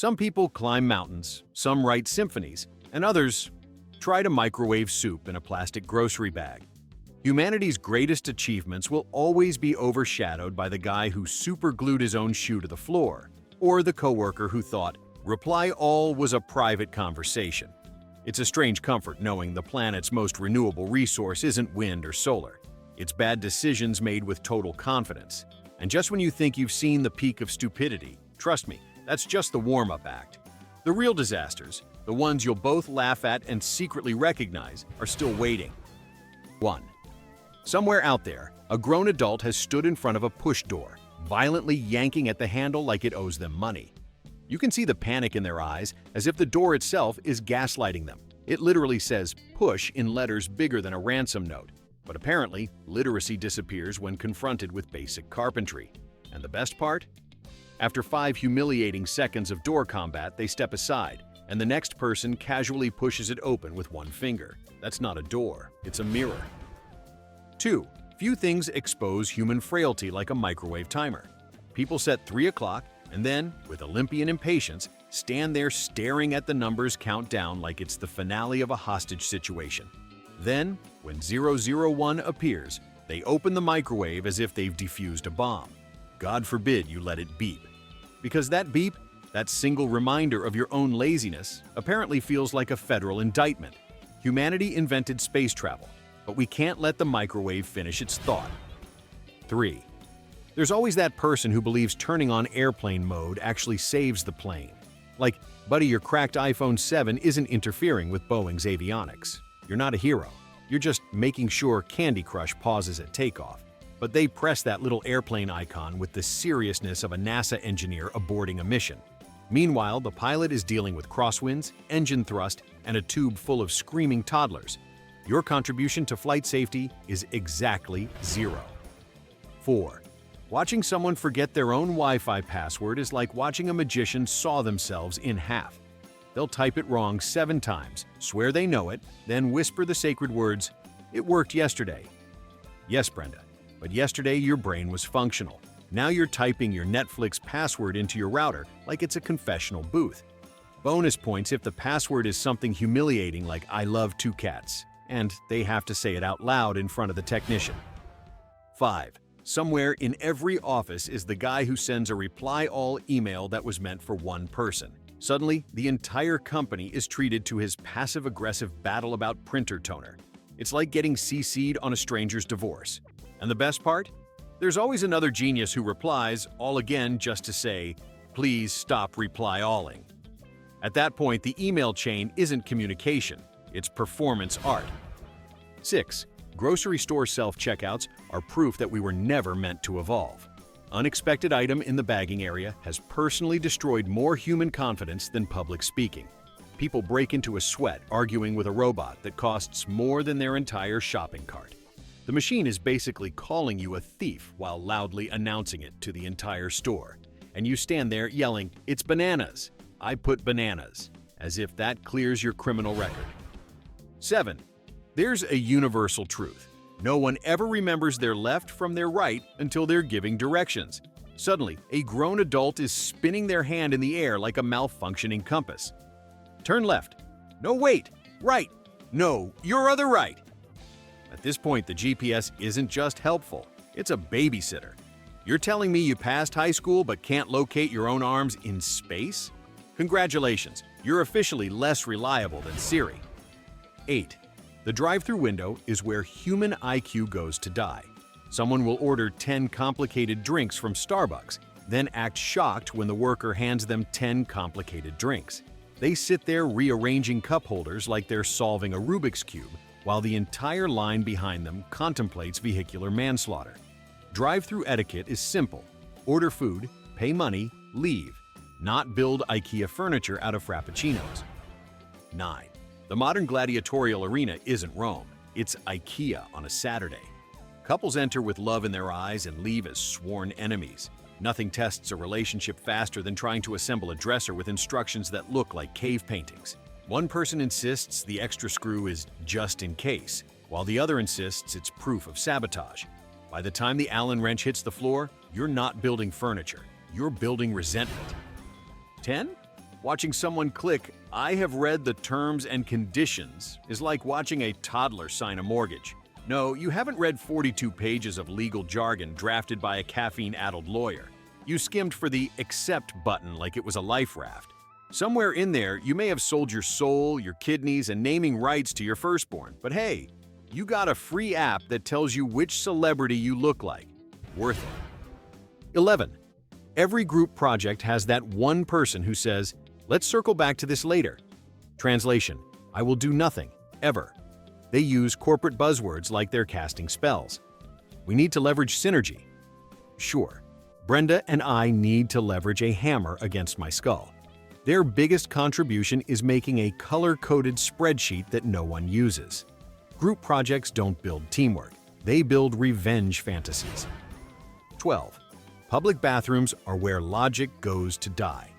Some people climb mountains, some write symphonies, and others try to microwave soup in a plastic grocery bag. Humanity's greatest achievements will always be overshadowed by the guy who superglued his own shoe to the floor, or the coworker who thought reply all was a private conversation. It's a strange comfort knowing the planet's most renewable resource isn't wind or solar. It's bad decisions made with total confidence. And just when you think you've seen the peak of stupidity, trust me, that's just the warm-up act. The real disasters, the ones you'll both laugh at and secretly recognize, are still waiting. 1. Somewhere out there, a grown adult has stood in front of a push door, violently yanking at the handle like it owes them money. You can see the panic in their eyes, as if the door itself is gaslighting them. It literally says push in letters bigger than a ransom note. But apparently, literacy disappears when confronted with basic carpentry. And the best part? After 5 humiliating seconds of door combat, they step aside, and the next person casually pushes it open with one finger. That's not a door, it's a mirror. 2. Few things expose human frailty like a microwave timer. People set 3 o'clock and then, with Olympian impatience, stand there staring at the numbers count down like it's the finale of a hostage situation. Then, when 001 appears, they open the microwave as if they've defused a bomb. God forbid you let it beep. Because that beep, that single reminder of your own laziness, apparently feels like a federal indictment. Humanity invented space travel, but we can't let the microwave finish its thought. 3. There's always that person who believes turning on airplane mode actually saves the plane. Like, buddy, your cracked iPhone 7 isn't interfering with Boeing's avionics. You're not a hero. You're just making sure Candy Crush pauses at takeoff. But they press that little airplane icon with the seriousness of a NASA engineer aborting a mission. Meanwhile, the pilot is dealing with crosswinds, engine thrust, and a tube full of screaming toddlers. Your contribution to flight safety is exactly 0. 4. Watching someone forget their own Wi-Fi password is like watching a magician saw themselves in half. They'll type it wrong 7 times, swear they know it, then whisper the sacred words, "It worked yesterday." Yes, Brenda, but yesterday your brain was functional. Now you're typing your Netflix password into your router like it's a confessional booth. Bonus points if the password is something humiliating like "I love 2 cats," and they have to say it out loud in front of the technician. 5. Somewhere in every office is the guy who sends a reply-all email that was meant for one person. Suddenly, the entire company is treated to his passive-aggressive battle about printer toner. It's like getting CC'd on a stranger's divorce. And the best part? There's always another genius who replies, all again just to say, "Please stop reply-alling." At that point, the email chain isn't communication, it's performance art. 6. Grocery store self-checkouts are proof that we were never meant to evolve. Unexpected item in the bagging area has personally destroyed more human confidence than public speaking. People break into a sweat arguing with a robot that costs more than their entire shopping cart. The machine is basically calling you a thief while loudly announcing it to the entire store. And you stand there yelling, "It's bananas! I put bananas," as if that clears your criminal record. 7. There's a universal truth. No one ever remembers their left from their right until they're giving directions. Suddenly, a grown adult is spinning their hand in the air like a malfunctioning compass. Turn left. No, wait. Right. No, your other right. At this point, the GPS isn't just helpful. It's a babysitter. You're telling me you passed high school but can't locate your own arms in space? Congratulations, you're officially less reliable than Siri. 8. The drive-thru window is where human IQ goes to die. Someone will order 10 complicated drinks from Starbucks, then act shocked when the worker hands them 10 complicated drinks. They sit there rearranging cup holders like they're solving a Rubik's Cube, while the entire line behind them contemplates vehicular manslaughter. Drive-thru etiquette is simple. Order food, pay money, leave. Not build IKEA furniture out of frappuccinos. 9. The modern gladiatorial arena isn't Rome, it's IKEA on a Saturday. Couples enter with love in their eyes and leave as sworn enemies. Nothing tests a relationship faster than trying to assemble a dresser with instructions that look like cave paintings. One person insists the extra screw is just in case, while the other insists it's proof of sabotage. By the time the Allen wrench hits the floor, you're not building furniture, you're building resentment. 10. Watching someone click, "I have read the terms and conditions," is like watching a toddler sign a mortgage. No, you haven't read 42 pages of legal jargon drafted by a caffeine-addled lawyer. You skimmed for the accept button like it was a life raft. Somewhere in there, you may have sold your soul, your kidneys, and naming rights to your firstborn. But hey, you got a free app that tells you which celebrity you look like. Worth it. 11. Every group project has that one person who says, "Let's circle back to this later." Translation: I will do nothing, ever. They use corporate buzzwords like they're casting spells. We need to leverage synergy. Sure, Brenda and I need to leverage a hammer against my skull. Their biggest contribution is making a color-coded spreadsheet that no one uses. Group projects don't build teamwork, they build revenge fantasies. 12. Public bathrooms are where logic goes to die.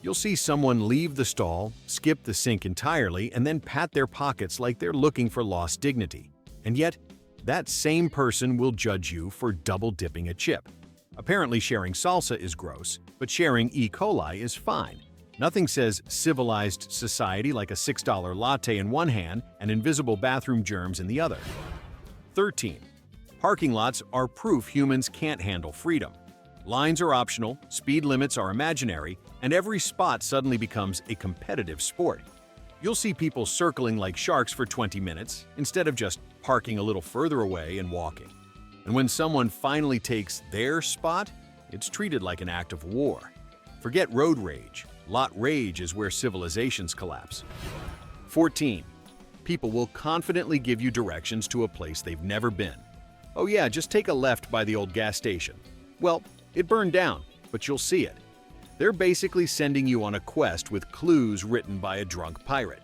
You'll see someone leave the stall, skip the sink entirely, and then pat their pockets like they're looking for lost dignity. And yet, that same person will judge you for double-dipping a chip. Apparently sharing salsa is gross, but sharing E. coli is fine. Nothing says civilized society like a $6 latte in one hand and invisible bathroom germs in the other. 13. Parking lots are proof humans can't handle freedom. Lines are optional, speed limits are imaginary, and every spot suddenly becomes a competitive sport. You'll see people circling like sharks for 20 minutes instead of just parking a little further away and walking. And when someone finally takes their spot, it's treated like an act of war. Forget road rage. Lot rage is where civilizations collapse. 14. People will confidently give you directions to a place they've never been. Oh yeah, just take a left by the old gas station. Well, it burned down, but you'll see it. They're basically sending you on a quest with clues written by a drunk pirate.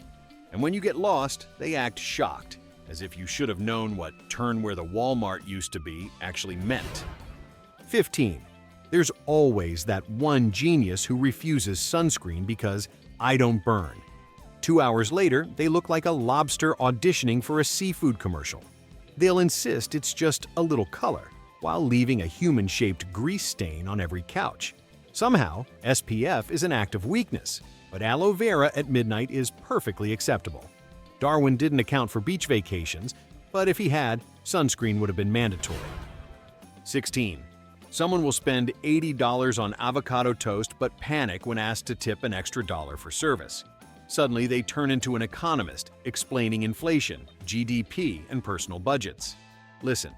And when you get lost, they act shocked, as if you should have known what "turn where the Walmart used to be" actually meant. 15. There's always that one genius who refuses sunscreen because "I don't burn." 2 hours later, they look like a lobster auditioning for a seafood commercial. They'll insist it's just a little color, while leaving a human-shaped grease stain on every couch. Somehow, SPF is an act of weakness, but aloe vera at midnight is perfectly acceptable. Darwin didn't account for beach vacations, but if he had, sunscreen would have been mandatory. 16. Someone will spend $80 on avocado toast but panic when asked to tip an extra dollar for service. Suddenly, they turn into an economist, explaining inflation, GDP, and personal budgets. Listen,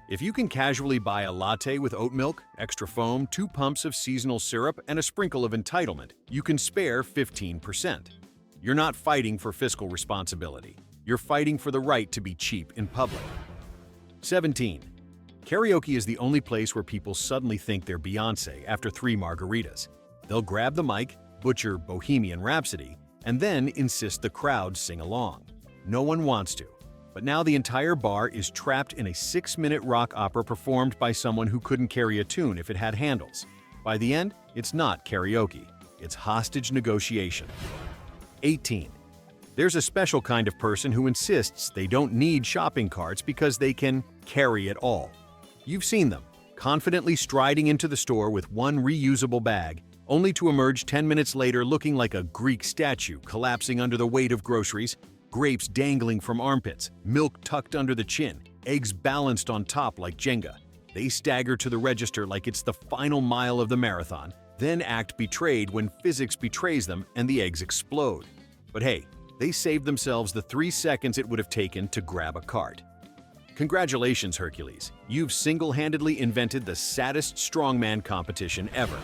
if you can casually buy a latte with oat milk, extra foam, 2 pumps of seasonal syrup, and a sprinkle of entitlement, you can spare 15%. You're not fighting for fiscal responsibility. You're fighting for the right to be cheap in public. 17. Karaoke is the only place where people suddenly think they're Beyoncé after 3 margaritas. They'll grab the mic, butcher Bohemian Rhapsody, and then insist the crowd sing along. No one wants to. But now the entire bar is trapped in a 6-minute rock opera performed by someone who couldn't carry a tune if it had handles. By the end, it's not karaoke, it's hostage negotiation. 18. There's a special kind of person who insists they don't need shopping carts because they can carry it all. You've seen them, confidently striding into the store with one reusable bag, only to emerge 10 minutes later looking like a Greek statue collapsing under the weight of groceries, grapes dangling from armpits, milk tucked under the chin, eggs balanced on top like Jenga. They stagger to the register like it's the final mile of the marathon, then act betrayed when physics betrays them and the eggs explode. But hey, they saved themselves the 3 seconds it would have taken to grab a cart. Congratulations, Hercules. You've single-handedly invented the saddest strongman competition ever.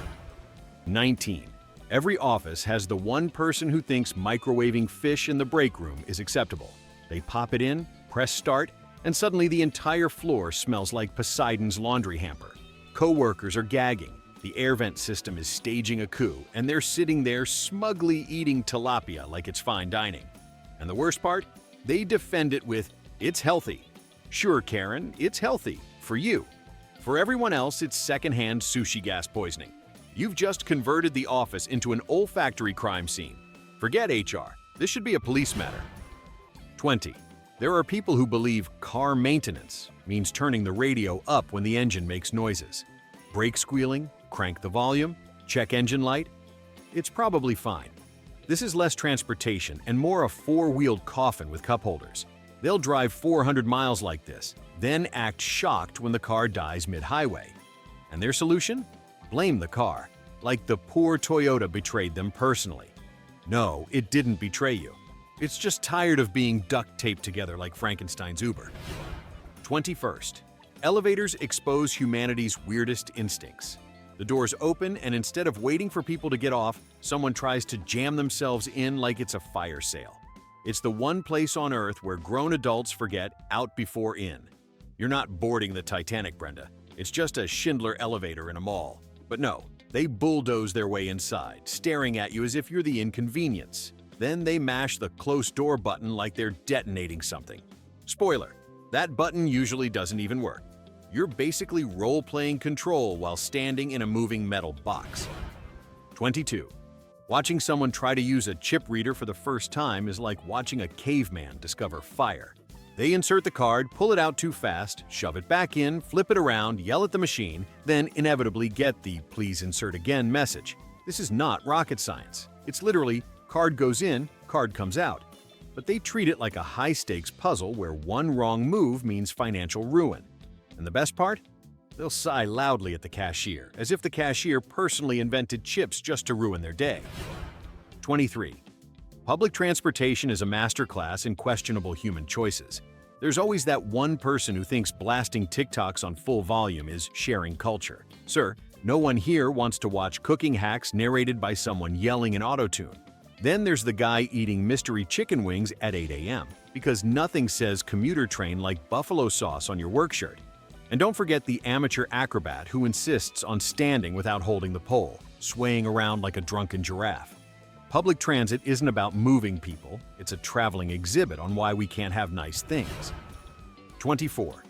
19. Every office has the one person who thinks microwaving fish in the break room is acceptable. They pop it in, press start, and suddenly the entire floor smells like Poseidon's laundry hamper. Co-workers are gagging, the air vent system is staging a coup, and they're sitting there smugly eating tilapia like it's fine dining. And the worst part? They defend it with, "It's healthy." Sure, Karen, it's healthy. For you. For everyone else, it's secondhand sushi gas poisoning. You've just converted the office into an olfactory crime scene. Forget HR. This should be a police matter. 20. There are people who believe car maintenance means turning the radio up when the engine makes noises. Brake squealing, crank the volume, check engine light. It's probably fine. This is less transportation and more a four-wheeled coffin with cup holders. They'll drive 400 miles like this, then act shocked when the car dies mid-highway. And their solution? Blame the car, like the poor Toyota betrayed them personally. No, it didn't betray you. It's just tired of being duct-taped together like Frankenstein's Uber. 21st. Elevators expose humanity's weirdest instincts. The doors open, and instead of waiting for people to get off, someone tries to jam themselves in like it's a fire sale. It's the one place on Earth where grown adults forget out before in. You're not boarding the Titanic, Brenda. It's just a Schindler elevator in a mall. But no, they bulldoze their way inside, staring at you as if you're the inconvenience. Then they mash the close door button like they're detonating something. Spoiler, that button usually doesn't even work. You're basically role-playing control while standing in a moving metal box. 22. Watching someone try to use a chip reader for the first time is like watching a caveman discover fire. They insert the card, pull it out too fast, shove it back in, flip it around, yell at the machine, then inevitably get the "please insert again" message. This is not rocket science. It's literally card goes in, card comes out. But they treat it like a high-stakes puzzle where one wrong move means financial ruin. And the best part? They'll sigh loudly at the cashier, as if the cashier personally invented chips just to ruin their day. 23. Public transportation is a masterclass in questionable human choices. There's always that one person who thinks blasting TikToks on full volume is sharing culture. Sir, no one here wants to watch cooking hacks narrated by someone yelling in autotune. Then there's the guy eating mystery chicken wings at 8 a.m. because nothing says commuter train like buffalo sauce on your work shirt. And don't forget the amateur acrobat who insists on standing without holding the pole, swaying around like a drunken giraffe. Public transit isn't about moving people, it's a traveling exhibit on why we can't have nice things. 24.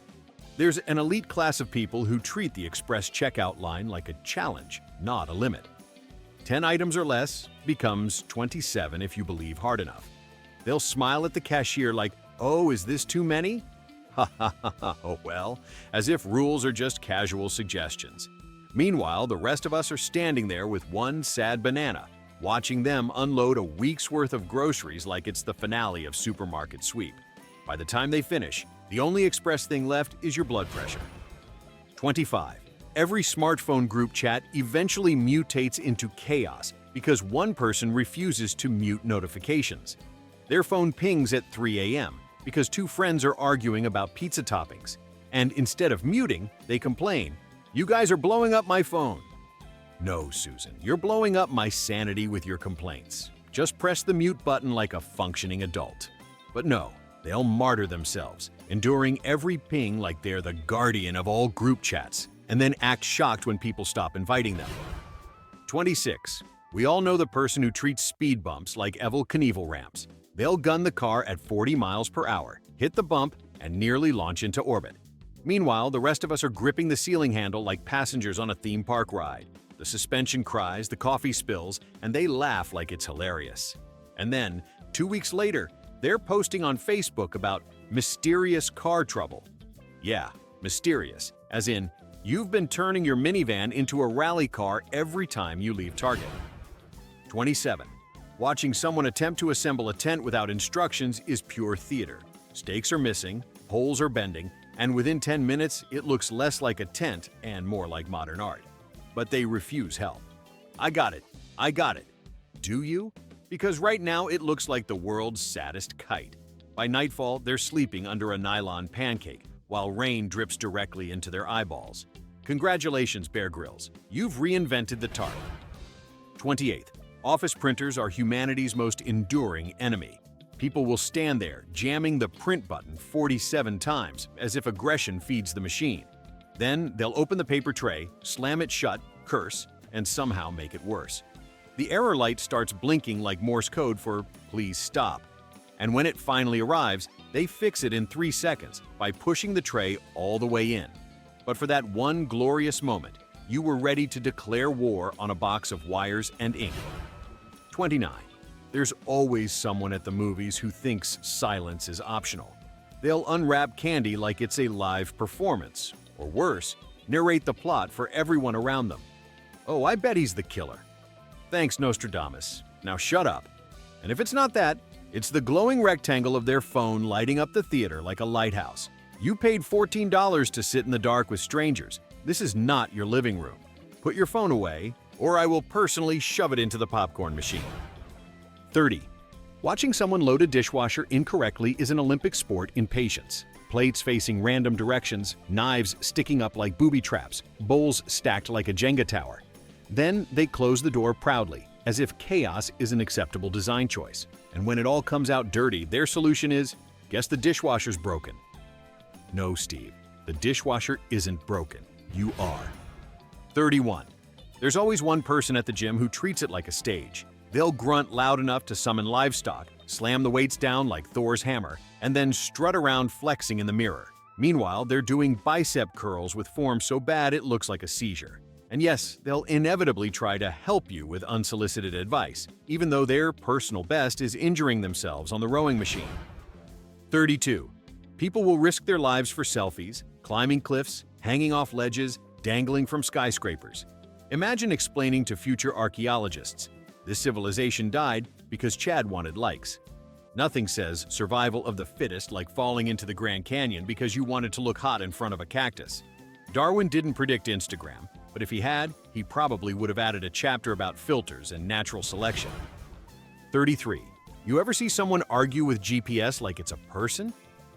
There's an elite class of people who treat the express checkout line like a challenge, not a limit. 10 items or less becomes 27 if you believe hard enough. They'll smile at the cashier like, "Oh, is this too many?" Ha ha ha ha, oh well, as if rules are just casual suggestions. Meanwhile, the rest of us are standing there with one sad banana, watching them unload a week's worth of groceries like it's the finale of Supermarket Sweep. By the time they finish, the only express thing left is your blood pressure. 25. Every smartphone group chat eventually mutates into chaos because one person refuses to mute notifications. Their phone pings at 3 a.m. because two friends are arguing about pizza toppings. And instead of muting, they complain, "You guys are blowing up my phone." No, Susan, you're blowing up my sanity with your complaints. Just press the mute button like a functioning adult. But no, they'll martyr themselves, enduring every ping like they're the guardian of all group chats, and then act shocked when people stop inviting them. 26. We all know the person who treats speed bumps like Evel Knievel ramps. They'll gun the car at 40 miles per hour, hit the bump, and nearly launch into orbit. Meanwhile, the rest of us are gripping the ceiling handle like passengers on a theme park ride. The suspension cries, the coffee spills, and they laugh like it's hilarious. And then, 2 weeks later, they're posting on Facebook about mysterious car trouble. Yeah, mysterious, as in, you've been turning your minivan into a rally car every time you leave Target. 27. Watching someone attempt to assemble a tent without instructions is pure theater. Stakes are missing, poles are bending, and within 10 minutes, it looks less like a tent and more like modern art. But they refuse help. I got it. Do you? Because right now it looks like the world's saddest kite. By nightfall, they're sleeping under a nylon pancake, while rain drips directly into their eyeballs. Congratulations, Bear Grylls. You've reinvented the tarp. 28. Office printers are humanity's most enduring enemy. People will stand there, jamming the print button 47 times, as if aggression feeds the machine. Then they'll open the paper tray, slam it shut, curse, and somehow make it worse. The error light starts blinking like Morse code for "please stop." And when it finally arrives, they fix it in 3 seconds by pushing the tray all the way in. But for that one glorious moment, you were ready to declare war on a box of wires and ink. 29. There's always someone at the movies who thinks silence is optional. They'll unwrap candy like it's a live performance, or worse, narrate the plot for everyone around them. Oh, I bet he's the killer. Thanks, Nostradamus. Now shut up. And if it's not that, it's the glowing rectangle of their phone lighting up the theater like a lighthouse. You paid $14 to sit in the dark with strangers. This is not your living room. Put your phone away, or I will personally shove it into the popcorn machine. 30. Watching someone load a dishwasher incorrectly is an Olympic sport in patience. Plates facing random directions, knives sticking up like booby traps, bowls stacked like a Jenga tower. Then they close the door proudly, as if chaos is an acceptable design choice. And when it all comes out dirty, their solution is, guess the dishwasher's broken. No, Steve, the dishwasher isn't broken. You are. 31. There's always one person at the gym who treats it like a stage. They'll grunt loud enough to summon livestock, slam the weights down like Thor's hammer, and then strut around flexing in the mirror. Meanwhile, they're doing bicep curls with form so bad it looks like a seizure. And yes, they'll inevitably try to help you with unsolicited advice, even though their personal best is injuring themselves on the rowing machine. 32. People will risk their lives for selfies, climbing cliffs, hanging off ledges, dangling from skyscrapers. Imagine explaining to future archaeologists, this civilization died because Chad wanted likes. Nothing says survival of the fittest like falling into the Grand Canyon because you wanted to look hot in front of a cactus. Darwin didn't predict Instagram, but if he had, he probably would have added a chapter about filters and natural selection. 33. You ever see someone argue with GPS like it's a person?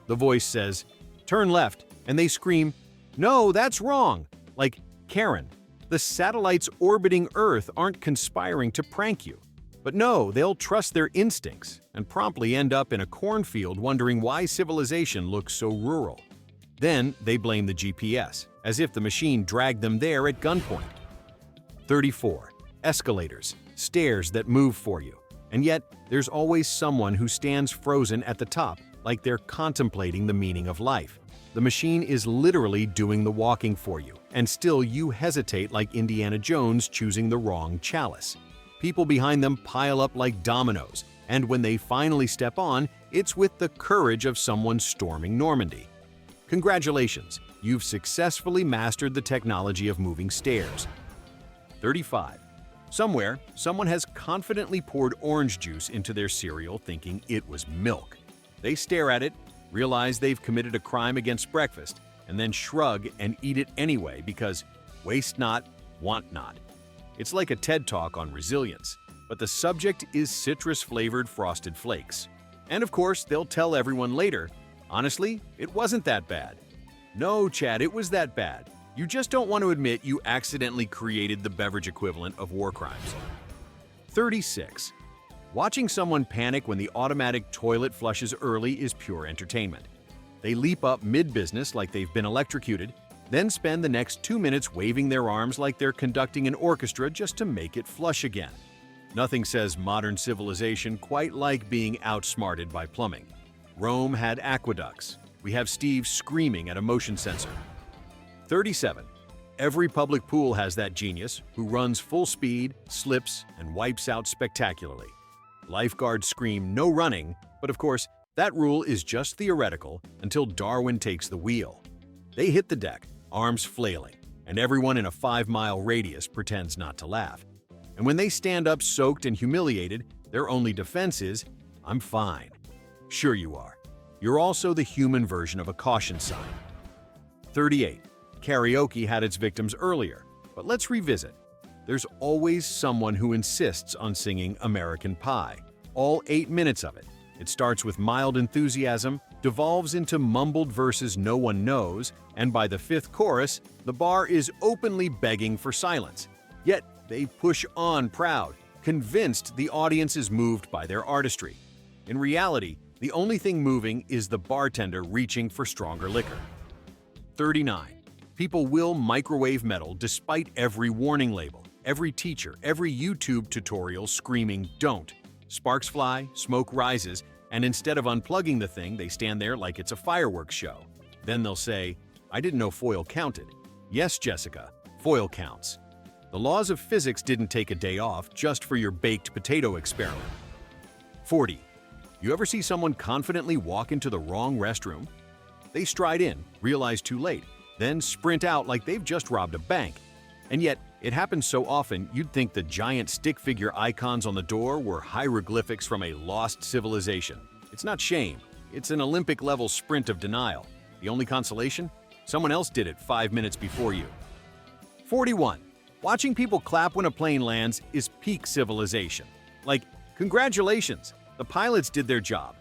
The voice says, "Turn left," and they scream, "No, that's wrong!" Like, Karen, the satellites orbiting Earth aren't conspiring to prank you. But no, they'll trust their instincts and promptly end up in a cornfield wondering why civilization looks so rural. Then they blame the GPS, as if the machine dragged them there at gunpoint. 34. Escalators, stairs that move for you. And yet, there's always someone who stands frozen at the top, like they're contemplating the meaning of life. The machine is literally doing the walking for you, and still you hesitate like Indiana Jones choosing the wrong chalice. People behind them pile up like dominoes, and when they finally step on, it's with the courage of someone storming Normandy. Congratulations, you've successfully mastered the technology of moving stairs. 35. Somewhere, someone has confidently poured orange juice into their cereal thinking it was milk. They stare at it, realize they've committed a crime against breakfast, and then shrug and eat it anyway because waste not, want not. It's like a TED Talk on resilience, but the subject is citrus-flavored Frosted Flakes. And of course, they'll tell everyone later, honestly, it wasn't that bad. No, Chad, it was that bad. You just don't want to admit you accidentally created the beverage equivalent of war crimes. 36. Watching someone panic when the automatic toilet flushes early is pure entertainment. They leap up mid-business like they've been electrocuted, then spend the next 2 minutes waving their arms like they're conducting an orchestra just to make it flush again. Nothing says modern civilization quite like being outsmarted by plumbing. Rome had aqueducts. We have Steve screaming at a motion sensor. 37. Every public pool has that genius who runs full speed, slips, and wipes out spectacularly. Lifeguards scream no running, but of course, that rule is just theoretical until Darwin takes the wheel. They hit the deck, arms flailing, and everyone in a 5-mile radius pretends not to laugh. And when they stand up soaked and humiliated, their only defense is, "I'm fine." Sure you are. You're also the human version of a caution sign. 38. Karaoke had its victims earlier, but let's revisit. There's always someone who insists on singing American Pie, all 8 minutes of it. It starts with mild enthusiasm, devolves into mumbled verses no one knows, and by the 5th chorus, the bar is openly begging for silence. Yet they push on proud, convinced the audience is moved by their artistry. In reality, the only thing moving is the bartender reaching for stronger liquor. 39. People will microwave metal despite every warning label, every teacher, every YouTube tutorial screaming, "Don't." Sparks fly, smoke rises, and instead of unplugging the thing, they stand there like it's a fireworks show. Then they'll say, "I didn't know foil counted." Yes, Jessica, foil counts. The laws of physics didn't take a day off just for your baked potato experiment. 40. You ever see someone confidently walk into the wrong restroom? They stride in, realize too late, then sprint out like they've just robbed a bank. And yet, it happens so often you'd think the giant stick figure icons on the door were hieroglyphics from a lost civilization. It's not shame, it's an Olympic-level sprint of denial. The only consolation? Someone else did it 5 minutes before you. 41. Watching people clap when a plane lands is peak civilization. Like, congratulations, the pilots did their job.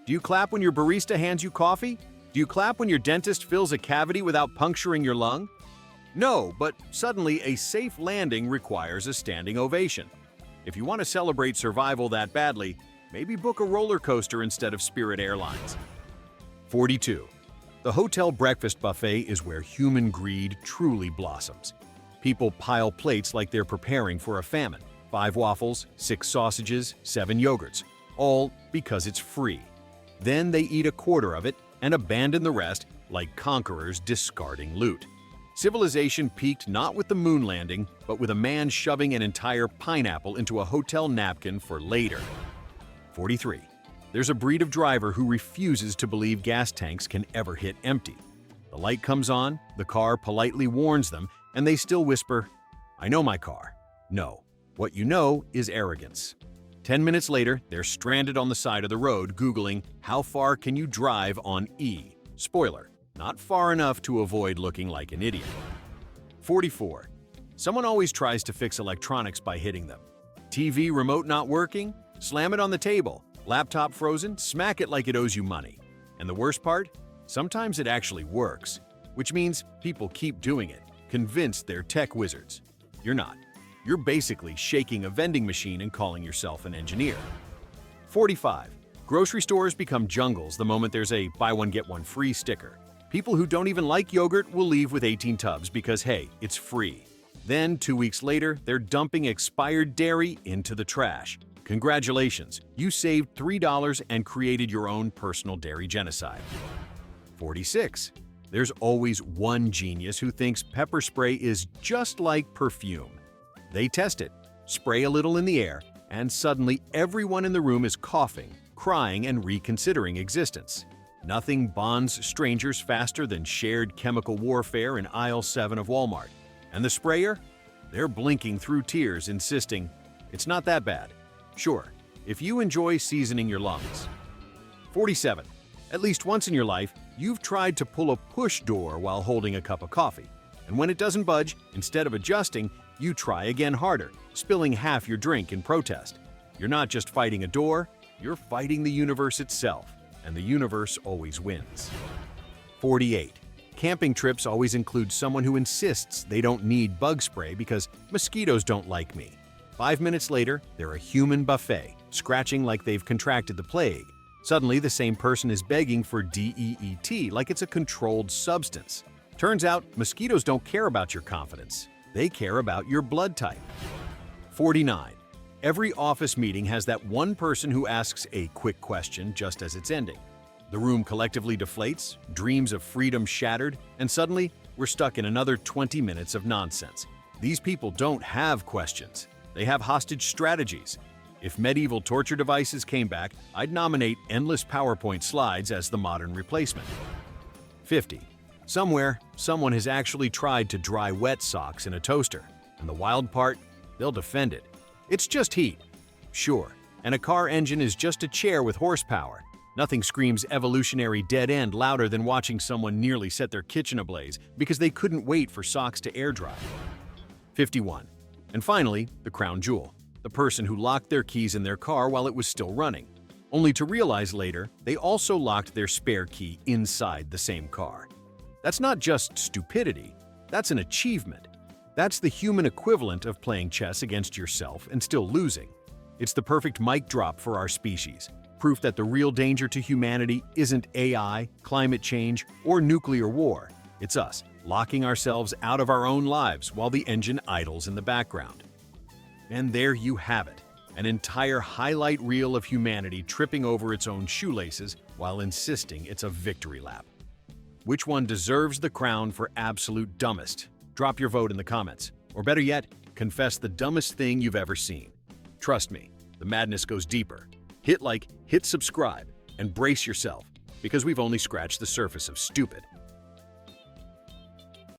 Do you clap when your barista hands you coffee? Do you clap when your dentist fills a cavity without puncturing your lung? No, but suddenly a safe landing requires a standing ovation. If you want to celebrate survival that badly, maybe book a roller coaster instead of Spirit Airlines. 42. The hotel breakfast buffet is where human greed truly blossoms. People pile plates like they're preparing for a famine. 5 waffles, 6 sausages, 7 yogurts, all because it's free. Then they eat a quarter of it and abandon the rest like conquerors discarding loot. Civilization peaked not with the moon landing, but with a man shoving an entire pineapple into a hotel napkin for later. 43. There's a breed of driver who refuses to believe gas tanks can ever hit empty. The light comes on, the car politely warns them, and they still whisper, "I know my car." No, what you know is arrogance. 10 minutes later, they're stranded on the side of the road Googling, "How far can you drive on E?" Spoiler, not far enough to avoid looking like an idiot. 44. Someone always tries to fix electronics by hitting them. TV remote not working? Slam it on the table. Laptop frozen? Smack it like it owes you money. And the worst part? Sometimes it actually works, which means people keep doing it, convinced they're tech wizards. You're not. You're basically shaking a vending machine and calling yourself an engineer. 45. Grocery stores become jungles the moment there's a buy one get one free sticker. People who don't even like yogurt will leave with 18 tubs because, hey, it's free. Then, 2 weeks later, they're dumping expired dairy into the trash. Congratulations, you saved $3 and created your own personal dairy genocide. 46. There's always one genius who thinks pepper spray is just like perfume. They test it, spray a little in the air, and suddenly everyone in the room is coughing, crying, and reconsidering existence. Nothing bonds strangers faster than shared chemical warfare in aisle 7 of Walmart. And the sprayer? They're blinking through tears, insisting, "It's not that bad." Sure, if you enjoy seasoning your lungs. 47. At least once in your life, you've tried to pull a push door while holding a cup of coffee. And when it doesn't budge, instead of adjusting, you try again harder, spilling half your drink in protest. You're not just fighting a door, you're fighting the universe itself, and the universe always wins. 48. Camping trips always include someone who insists they don't need bug spray because mosquitoes don't like me. 5 minutes later, they're a human buffet, scratching like they've contracted the plague. Suddenly, the same person is begging for DEET like it's a controlled substance. Turns out, mosquitoes don't care about your confidence. They care about your blood type. 49. Every office meeting has that one person who asks a quick question just as it's ending. The room collectively deflates, dreams of freedom shattered, and suddenly, we're stuck in another 20 minutes of nonsense. These people don't have questions. They have hostage strategies. If medieval torture devices came back, I'd nominate endless PowerPoint slides as the modern replacement. 50. Somewhere, someone has actually tried to dry wet socks in a toaster. And the wild part? They'll defend it. It's just heat. Sure, and a car engine is just a chair with horsepower. Nothing screams evolutionary dead end louder than watching someone nearly set their kitchen ablaze because they couldn't wait for socks to air dry. 51. And finally, the crown jewel. The person who locked their keys in their car while it was still running, only to realize later they also locked their spare key inside the same car. That's not just stupidity, that's an achievement. That's the human equivalent of playing chess against yourself and still losing. It's the perfect mic drop for our species, proof that the real danger to humanity isn't AI, climate change, or nuclear war. It's us, locking ourselves out of our own lives while the engine idles in the background. And there you have it, an entire highlight reel of humanity tripping over its own shoelaces while insisting it's a victory lap. Which one deserves the crown for absolute dumbest? Drop your vote in the comments. Or better yet, confess the dumbest thing you've ever seen. Trust me, the madness goes deeper. Hit like, hit subscribe, and brace yourself, because we've only scratched the surface of stupid.